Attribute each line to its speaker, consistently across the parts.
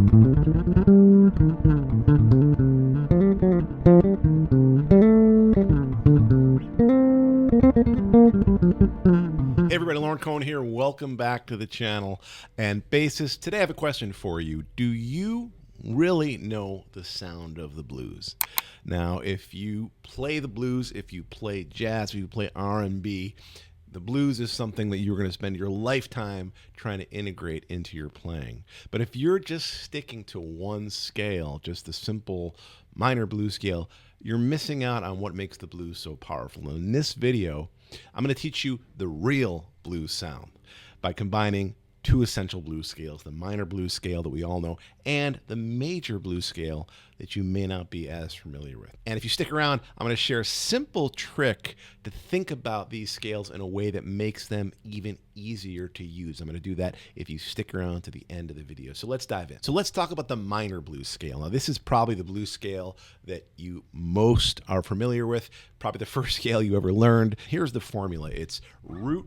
Speaker 1: Hey everybody, Lauren Cohen here. Welcome back to the channel. And bassist, today I have a question for you. Do you really know the sound of the blues? Now, if you play the blues, if you play jazz, if you play R&B, the blues is something that you're going to spend your lifetime trying to integrate into your playing. But if you're just sticking to one scale, just the simple minor blues scale, you're missing out on what makes the blues so powerful. And in this video, I'm going to teach you the real blues sound by combining two essential blues scales, the minor blues scale that we all know and the major blues scale that you may not be as familiar with. And if you stick around, I'm going to share a simple trick to think about these scales in a way that makes them even easier to use. I'm going to do that if you stick around to the end of the video. So let's dive in. So let's talk about the minor blues scale. Now this is probably the blues scale that you most are familiar with, probably the first scale you ever learned. Here's the formula. It's root,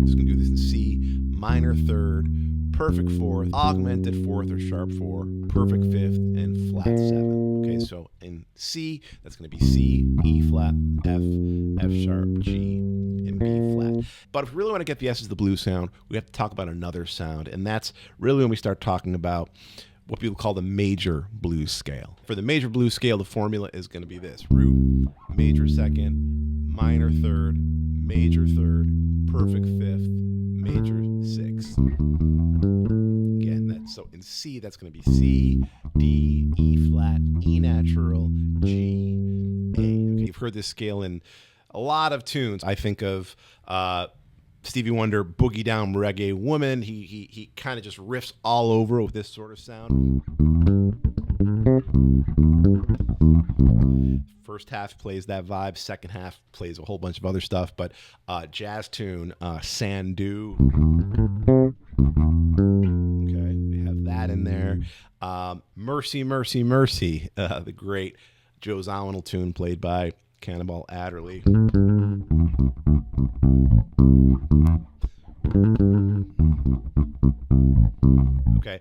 Speaker 1: just going to do this in C, minor third, perfect fourth, augmented fourth or sharp four, perfect fifth, and flat seven. Okay, so in C, that's going to be C, E flat, F, F sharp, G, and B flat. But if we really want to get the essence of the blues sound, we have to talk about another sound, and that's really when we start talking about what people call the major blues scale. For the major blues scale, the formula is going to be this: root, major second, minor third, major third, perfect fifth, major sixth. Again, that's so in C, that's going to be C, D, E flat, E natural, G, A. Okay, you've heard this scale in a lot of tunes. I think of Stevie Wonder, Boogie Down Reggae Woman. He kind of just riffs all over with this sort of sound. First half plays that vibe, second half plays a whole bunch of other stuff, but jazz tune, Sandu. Okay, we have that in there. Mercy, Mercy, Mercy, the great Joe Zawinul tune played by Cannonball Adderley. Okay,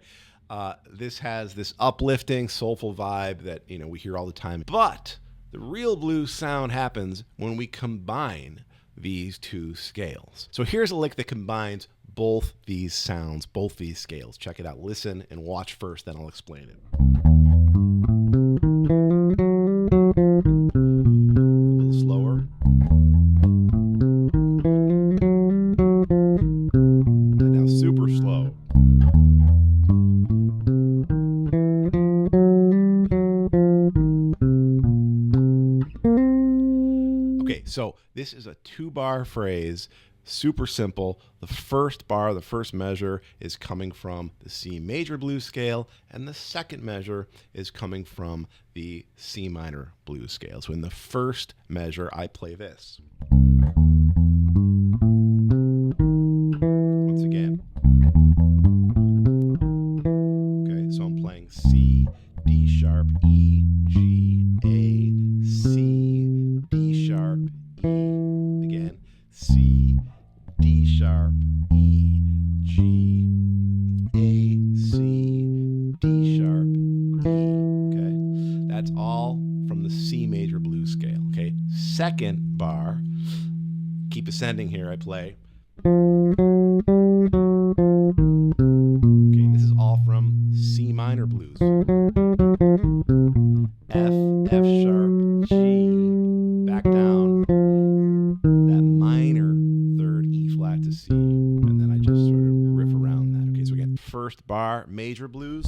Speaker 1: this has this uplifting, soulful vibe that we hear all the time. But the real blues sound happens when we combine these two scales. So here's a lick that combines both these sounds, both these scales. Check it out. Listen and watch first, then I'll explain it. A little slower. And now super slow. Okay, so this is a 2-bar phrase, super simple. The first bar, the first measure is coming from the C major blues scale, and the second measure is coming from the C minor blues scale. So in the first measure, I play this. Once again. Okay, so I'm playing C, D sharp, E, G, A, C, D sharp, E, again, C, D sharp, E, G, A, C, D sharp, E. Okay, that's all from the C major blues scale. Okay, second bar, keep ascending here, I play. Okay, this is all from C minor blues. F, F sharp, G, back down, that minor third E flat to C, and then I just sort of riff around that. Okay, so again, first bar, major blues.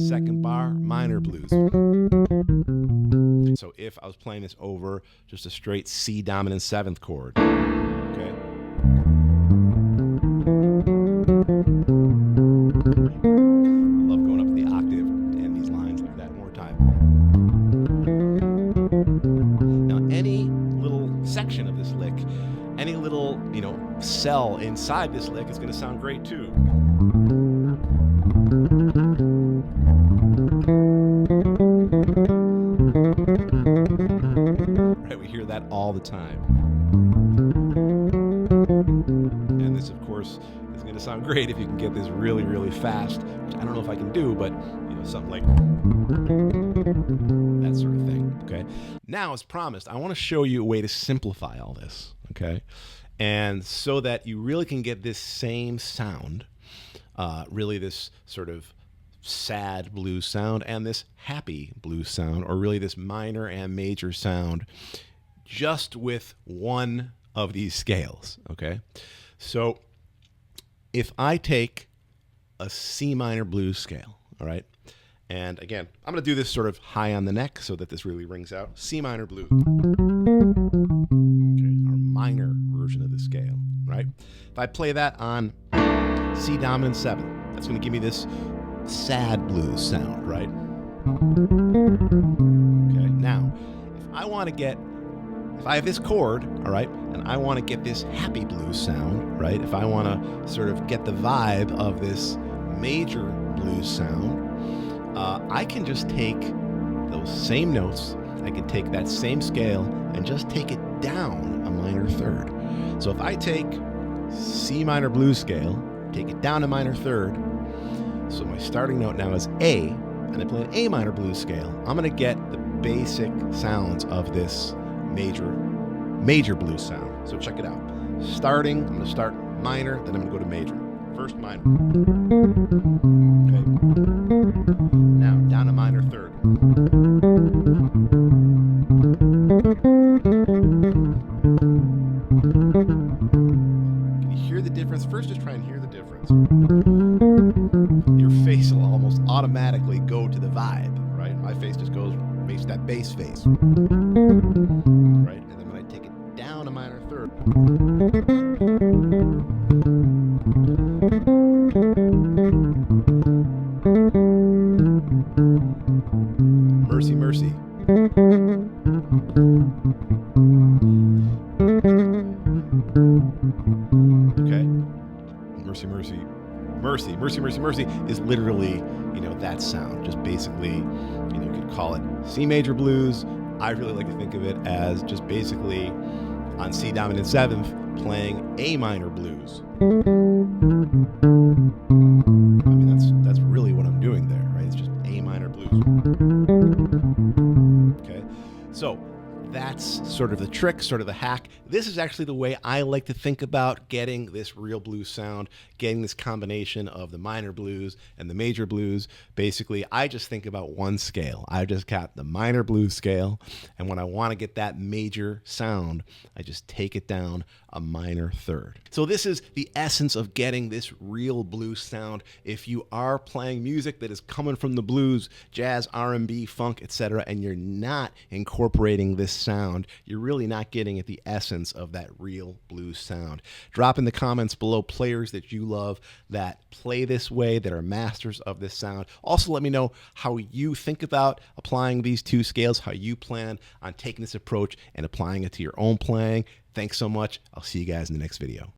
Speaker 1: Second bar, minor blues. So if I was playing this over just a straight C dominant 7th chord, okay? I love going up the octave to end these lines like that. More time. Now, any little section of this lick, any little, cell inside this lick is going to sound great too. Right, we hear that all the time. And this, of course, is going to sound great if you can get this really, really fast, which I don't know if I can do, but something like that sort of thing. Okay. Now, as promised, I want to show you a way to simplify all this. Okay. And so that you really can get this same sound, really this sort of sad blues sound and this happy blues sound, or really this minor and major sound, just with one of these scales. Okay. So if I take a C minor blues scale, all right, and again, I'm going to do this sort of high on the neck so that this really rings out. C minor blues. Okay, our minor version of the scale, right? If I play that on C dominant 7, that's going to give me this sad blues sound, right? Okay, now, if I have this chord, all right, and I want to get this happy blues sound, right? If I want to sort of get the vibe of this major blues sound, I can just take those same notes, I can take that same scale and just take it down a minor third. So if I take C minor blues scale, take it down a minor third, so my starting note now is A, and I play an A minor blues scale, I'm going to get the basic sounds of this major blues sound. So check it out. Starting, I'm going to start minor, then I'm going to go to major. First minor. Okay. Now down a minor third. Can you hear the difference? First, just try and hear the difference. Your face will almost automatically go to the vibe, right? My face just makes that bass face. Right? And then when I take it down a minor third. Mercy, mercy. Okay. Mercy, mercy. Mercy, mercy, mercy, mercy is literally, that sound. Just basically, you could call it C major blues. I really like to think of it as just basically on C dominant 7th playing A minor blues. I mean, that's really what I'm doing there, right? It's just A minor blues. Okay. So that's sort of the trick, sort of the hack. This is actually the way I like to think about getting this real blues sound, getting this combination of the minor blues and the major blues. Basically, I just think about one scale. I just got the minor blues scale, and when I want to get that major sound, I just take it down a minor third. So this is the essence of getting this real blues sound. If you are playing music that is coming from the blues, jazz, R&B, funk, etc., and you're not incorporating this sound, you're really not getting at the essence of that real blues sound. Drop in the comments below players that you love that play this way, that are masters of this sound. Also, let me know how you think about applying these two scales, how you plan on taking this approach and applying it to your own playing. Thanks so much. I'll see you guys in the next video.